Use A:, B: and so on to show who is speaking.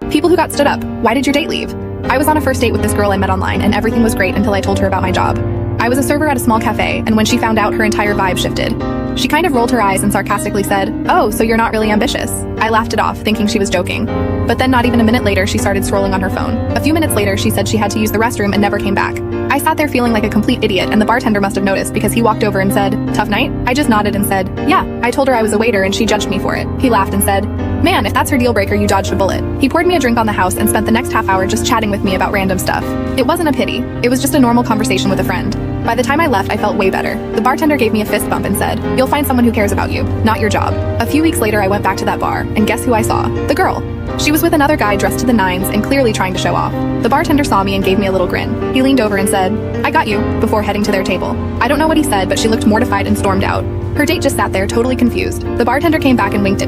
A: People who got stood up. Why did your date leave? I was on a first date with this girl I met online, and everything was great until I told her about my job. I was a server at a small cafe, and when she found out, her entire vibe shifted. She kind of rolled her eyes and sarcastically said, "Oh, so you're not really ambitious." I laughed it off, thinking she was joking. But then not even a minute later, she started scrolling on her phone. A few minutes later, she said she had to use the restroom and never came back. I sat there feeling like a complete idiot, and the bartender must have noticed because he walked over and said, "Tough night?" I just nodded and said, "Yeah." I told her I was a waiter and she judged me for it. He laughed and said, "Man, if that's her deal breaker, you dodged a bullet." He poured me a drink on the house and spent the next half hour just chatting with me about random stuff. It wasn't a pity. It was just a normal conversation with a friend. By the time I left, I felt way better. The bartender gave me a fist bump and said, "You'll find someone who cares about you, not your job." A few weeks later, I went back to that bar, and guess who I saw? The girl. She was with another guy dressed to the nines and clearly trying to show off. The bartender saw me and gave me a little grin. He leaned over and said, "I got you," before heading to their table. I don't know what he said, but she looked mortified and stormed out. Her date just sat there, totally confused. The bartender came back and winked at me.